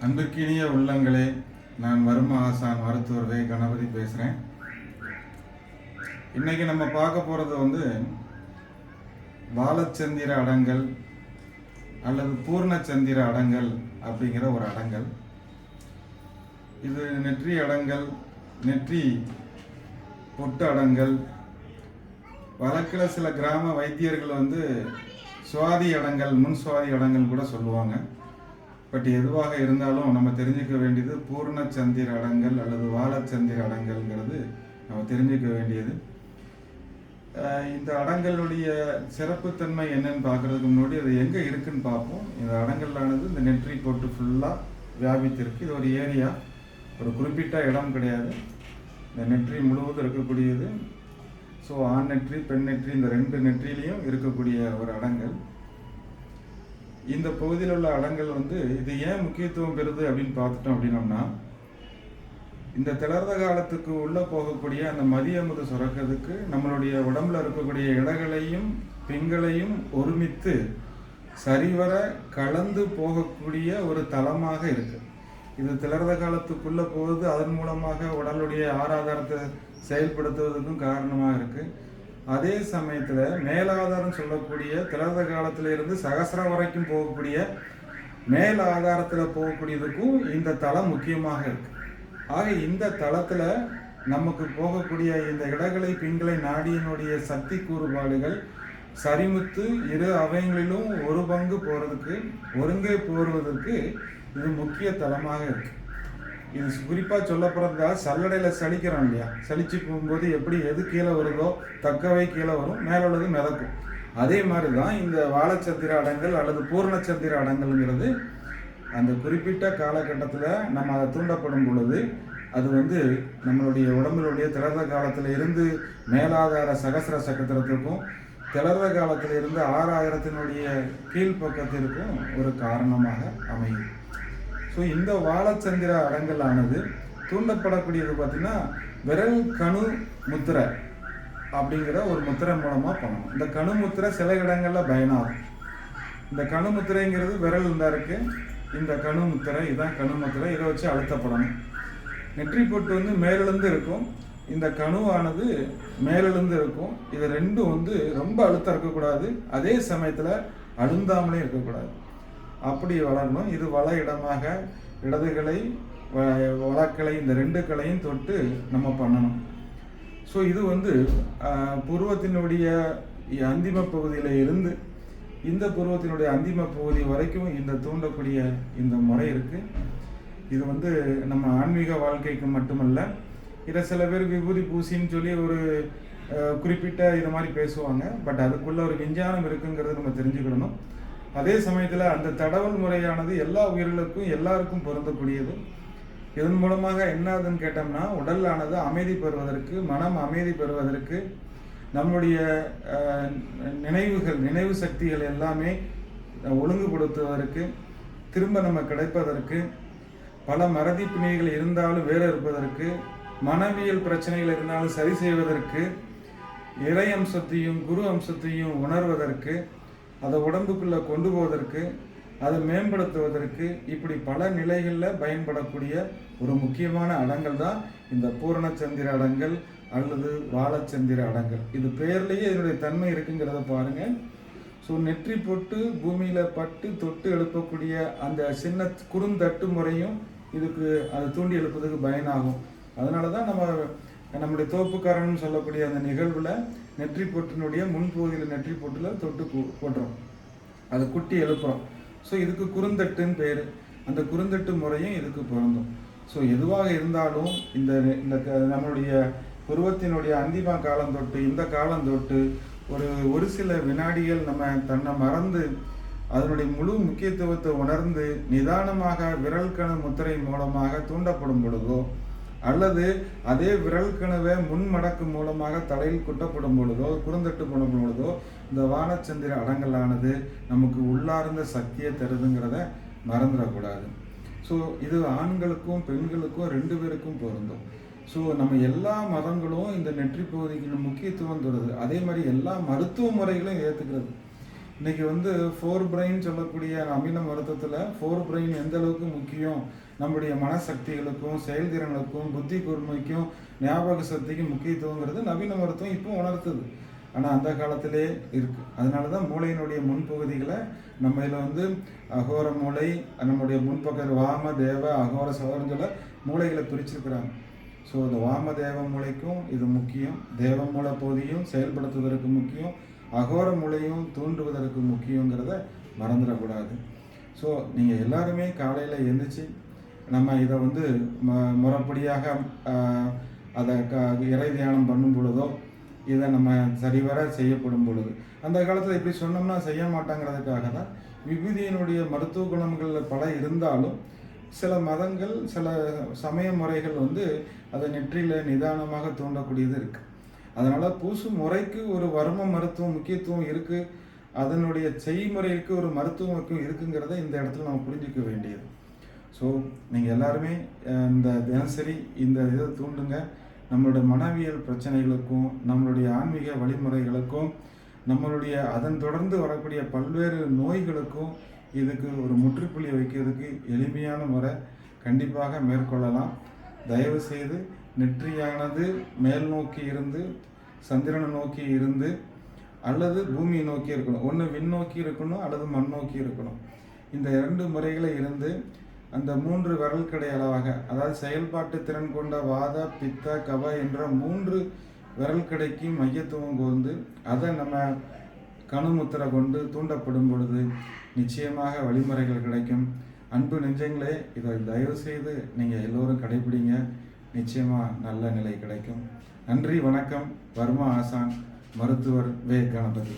அன்பிற்கினிய உள்ளங்களே, நான் வர்ம ஆசான் மருத்துவர் வே கணபதி பேசுகிறேன். இன்றைக்கி நம்ம பார்க்க போகிறது வாலச்சந்திர அடங்கல் அல்லது பூர்ணச்சந்திர அடங்கல் அப்படிங்கிற ஒரு அடங்கல். இது நெற்றி அடங்கல், நெற்றி பொட்டு அடங்கல். வழக்கில் சில கிராம வைத்தியர்கள் சுவாதி அடங்கல், முன் சுவாதி அடங்கல் கூட சொல்லுவாங்க. பட் எதுவாக இருந்தாலும் நம்ம தெரிஞ்சுக்க வேண்டியது பூர்ணச்சந்திர அடங்கல் அல்லது வாலச்சந்திர அடங்கல்ங்கிறது நம்ம தெரிஞ்சுக்க வேண்டியது. இந்த அடங்கலுடைய சிறப்புத்தன்மை என்னன்னு பார்க்கறதுக்கு முன்னாடி அது எங்கே இருக்குன்னு பார்ப்போம். இந்த அடங்கலானது இந்த நெற்றி போட்டு ஃபுல்லாக வியாபித்திருக்கு. இது ஒரு ஏரியா, ஒரு குறிப்பிட்ட இடம் கிடையாது. இந்த நெற்றி முழுவதும் இருக்கக்கூடியது. ஸோ ஆண் நெற்றி, பெண் நெற்றி, இந்த ரெண்டு நெற்றிலையும் இருக்கக்கூடிய ஒரு அடங்கல். இந்த பகுதியில் உள்ள அடங்கல் இது ஏன் முக்கியத்துவம் பெறுது அப்படின்னு பார்த்துட்டோம் அப்படின்னோம்னா, இந்த திளர்ந்த காலத்துக்கு உள்ளே போகக்கூடிய அந்த மதிய அமுது சுரக்கிறதுக்கு நம்மளுடைய உடம்புல இருக்கக்கூடிய இடங்களையும் பிங்களையும் ஒருமித்து சரிவர கலந்து போகக்கூடிய ஒரு தலமாக இருக்கு. இது திளர்ந்த காலத்துக்குள்ளே போகுது, அதன் மூலமாக உடலுடைய ஆராதாரத்தை செயல்படுத்துவதற்கும் காரணமாக இருக்கு. அதே சமயத்தில் மேலாதாரம் சொல்லக்கூடிய திளர்ந்த காலத்தில் இருந்து சகசிரம் வரைக்கும் போகக்கூடிய மேல் ஆதாரத்தில் போகக்கூடியதுக்கும் இந்த தலம் முக்கியமாக இருக்கு. ஆக இந்த தளத்தில் நமக்கு போகக்கூடிய இந்த இடங்களை பிங்களை நாடியினுடைய சக்தி கூறுபாடுகள் சரிமுத்து இரு அவயங்களிலும் ஒரு பங்கு போகிறதுக்கு, ஒருங்கே போடுவதற்கு இது முக்கிய தலமாக இருக்கு. இது குறிப்பாக சொல்லப்படுறதா சல்லடையில் சலிக்கிறோம் இல்லையா, சலிச்சு போகும்போது எப்படி எது கீழே வருதோ தக்கவை கீழே வரும், மேலே உள்ளது மிதக்கும். அதே மாதிரி தான் இந்த வாலச்சந்திர அடங்கல் அல்லது பூர்ணச்சந்திர அடங்கல்ங்கிறது அந்த குறிப்பிட்ட காலகட்டத்தில் நம்ம அதை தூண்டப்படும் பொழுது அது நம்மளுடைய உடம்பினுடைய திளர்ந்த காலத்தில் இருந்து மேலாதார சகசிர சக்கரத்திற்கும் திளர்ந்த காலத்தில் இருந்து ஆறாயிரத்தினுடைய கீழ்ப்பக்கத்திற்கும் ஒரு காரணமாக அமையும். ஸோ இந்த வாலச்சந்திர அடங்கலானது தூண்டப்படக்கூடியது பார்த்திங்கன்னா விரல் கணு முத்திரை அப்படிங்கிற ஒரு முத்திரை மூலமாக பண்ணணும். இந்த கணு முத்திரை சில இடங்களில் பயனாகும். இந்த கணு முத்திரைங்கிறது விரல் தான் இருக்குது. இந்த கணு முத்திரை இதுதான் கணு முத்திரை. இதை வச்சு அழுத்தப்படணும். நெற்றி பொட்டு மேலிருந்து இருக்கும், இந்த கணுவானது மேலிருந்து இருக்கும். இது ரெண்டும் ரொம்ப அழுத்தம் இருக்கக்கூடாது, அதே சமயத்தில் அழுந்தாமலே இருக்கக்கூடாது. அப்படி வளரணும். இது வள இடமாக இடதுகளை வழக்களை இந்த ரெண்டு களையும் தொட்டு நம்ம பண்ணணும். ஸோ இது புருவத்தினுடைய அந்திம பகுதியில் இருந்து இந்த புருவத்தினுடைய அந்திம பகுதி வரைக்கும் இந்த தூண்டக்கூடிய இந்த முறை இருக்குது. இது நம்ம ஆன்மீக வாழ்க்கைக்கு மட்டுமல்ல, இதை சில பேர் விபூதி பூசின்னு சொல்லி ஒரு குறிப்பிட்ட இது மாதிரி பேசுவாங்க. பட் அதுக்குள்ள ஒரு விஞ்ஞானம் இருக்குங்கிறது நம்ம தெரிஞ்சுக்கிடணும். அதே சமயத்தில் அந்த தடவல் முறையானது எல்லா உயிர்களுக்கும் எல்லாருக்கும் பொருந்தக்கூடியது. இதன் மூலமாக என்னதுன்னு கேட்டோம்னா, உடலானது அமைதி பெறுவதற்கு, மனம் அமைதி பெறுவதற்கு, நம்முடைய நினைவு சக்திகள் எல்லாமே ஒழுங்குபடுத்துவதற்கு, திரும்ப நம்ம கிடைப்பதற்கு, பல மறதி பிணைகள் இருந்தாலும் வேறு இருப்பதற்கு, மனவியல் பிரச்சனைகள் இருந்தாலும் சரி செய்வதற்கு, இறை அம்சத்தையும் குரு அம்சத்தையும் உணர்வதற்கு, அதை உடம்புக்குள்ளே கொண்டு போவதற்கு, அதை மேம்படுத்துவதற்கு, இப்படி பல நிலைகளில் பயன்படக்கூடிய ஒரு முக்கியமான அடங்கல் தான் இந்த பூரணச்சந்திர அடங்கல் அல்லது வாலச்சந்திர அடங்கல். இது பேர்லேயே இதனுடைய தன்மை இருக்குங்கிறத பாருங்கள். ஸோ நெற்றி போட்டு பூமியில் பட்டு தொட்டு எழுப்பக்கூடிய அந்த சின்ன குறுந்தட்டு முறையும் இதுக்கு அதை தூண்டி எழுப்பதுக்கு பயனாகும். அதனால தான் நம்முடைய தோப்புக்காரன்னு சொல்லக்கூடிய அந்த நிகழ்வில் நெற்றி பொட்டினுடைய முன்பகுதியில் நெற்றி பொட்டில் தொட்டு போட்டுறோம், அதை குட்டி எழுப்புறோம். ஸோ இதுக்கு குறுந்தட்டுன்னு பேர். அந்த குறுந்தட்டு முறையும் இதுக்கு பொருந்தும். ஸோ எதுவாக இருந்தாலும் இந்த நம்மளுடைய புருவத்தினுடைய அந்திம காலம் தொட்டு இந்த காலம் தொட்டு ஒரு சில வினாடிகள் நம்ம தன்னை மறந்து அதனுடைய முழு முக்கியத்துவத்தை உணர்ந்து நிதானமாக விரல் கணு முத்திரை மூலமாக தூண்டப்படும் பொழுதோ, அல்லது அதே விரல் கணுவை முன்மடக்கு மூலமாக தலையில் குட்டப்படும் பொழுதோ, குறுந்தட்டு பண்ணப்படும் பொழுதோ, இந்த வாலச்சந்திர அடங்கலானது நமக்கு உள்ளார்ந்த சக்தியை தருதுங்கிறத மறந்துடக்கூடாது. ஸோ இது ஆண்களுக்கும் பெண்களுக்கும் ரெண்டு பேருக்கும் பொருந்தும். ஸோ நம்ம எல்லா மதங்களும் இந்த நெற்றி பகுதிக்கு முக்கியத்துவம் தருது. அதே மாதிரி எல்லா மருத்துவ முறைகளும் ஏற்றுக்கிறது. இன்னைக்கு வந்து ஃபோர் பிரெயின் சொல்லக்கூடிய நவீன மருத்துவத்தில் ஃபோர் பிரெயின் எந்த அளவுக்கு முக்கியம், நம்முடைய மனசக்திகளுக்கும் செயல்திறனுக்கும் புத்தி கூர்மைக்கும் ஞாபக சக்திக்கும் முக்கியத்துவங்கிறது நவீன மருத்துவம் இப்போ உணர்த்துது. ஆனால் அந்த காலத்திலே இருக்குது. அதனால தான் மூளையினுடைய முன்பகுதிகளை நம்ம இதில் வந்து அகோர மூளை, நம்முடைய முன்பக்கம் வாம தேவ அகோர சகோரஞ்சல மூளைகளை பிரிச்சிருக்கிறாங்க. ஸோ இந்த வாம தேவ மூளைக்கும் இது முக்கியம், தேவ மூளை பகுதியும் செயல்படுத்துவதற்கு முக்கியம், அகோர மூளையும் தூண்டுவதற்கு முக்கியங்கிறத மறந்துடக்கூடாது. ஸோ நீங்கள் எல்லாருமே காலையில் எழுந்திரிச்சு நம்ம இதை வந்து முறைப்படியாக அதை இறை தியானம் பண்ணும் பொழுதோ இதை நம்ம சரிவர செய்யப்படும் பொழுது, அந்த காலத்தில் இப்படி சொன்னோம்னா செய்ய மாட்டாங்கிறதுக்காக தான் விபூதியினுடைய மருத்துவ குணங்கள் பல இருந்தாலும் சில மதங்கள் சில சமய முறைகள் வந்து அதை நெற்றியில் நிதானமாக தூண்டக்கூடியது இருக்குது. அதனால் பூசும் முறைக்கு ஒரு வர்ம மருத்துவம் முக்கியத்துவம் இருக்குது, அதனுடைய செய்முறைக்கு ஒரு மருத்துவம் இருக்குங்கிறத இந்த இடத்துல நம்ம புரிஞ்சிக்க வேண்டியது. ஸோ நீங்கள் எல்லாருமே இந்த தினசரி இந்த இதை தூண்டுங்க. நம்மளுடைய மனவியல் பிரச்சனைகளுக்கும் நம்மளுடைய ஆன்மீக வழிமுறைகளுக்கும் நம்மளுடைய அதன் தொடர்ந்து வரக்கூடிய பல்வேறு நோய்களுக்கும் இதுக்கு ஒரு முற்றுப்புள்ளி வைக்கிறதுக்கு எளிமையான முறை கண்டிப்பாக மேற்கொள்ளலாம். தயவு செய்து நெற்றியானது மேல் நோக்கி இருந்து சந்திரனை நோக்கி இருந்து அல்லது பூமியை நோக்கி இருக்கணும், ஒன்று விண் நோக்கி இருக்கணும் அல்லது மண் நோக்கி இருக்கணும். இந்த 2 முறைகளை இருந்து அந்த 3 விரல் கடை அளவாக, அதாவது செயல்பாட்டு திறன் கொண்ட வாத பித்த கவ என்ற 3 விரல் கடைக்கு மையத்துவம் கொண்டு அதை நம்ம கணுமுத்திரை கொண்டு தூண்டப்படும் பொழுது நிச்சயமாக வழிமுறைகள் கிடைக்கும். அன்பு நெஞ்சங்களே, இதை தயவு செய்து நீங்கள் எல்லோரும் கடைபிடிங்க, நிச்சயமாக நல்ல நிலை கிடைக்கும். நன்றி, வணக்கம். வர்மா ஆசான் மருத்துவர் வே. கணபதி.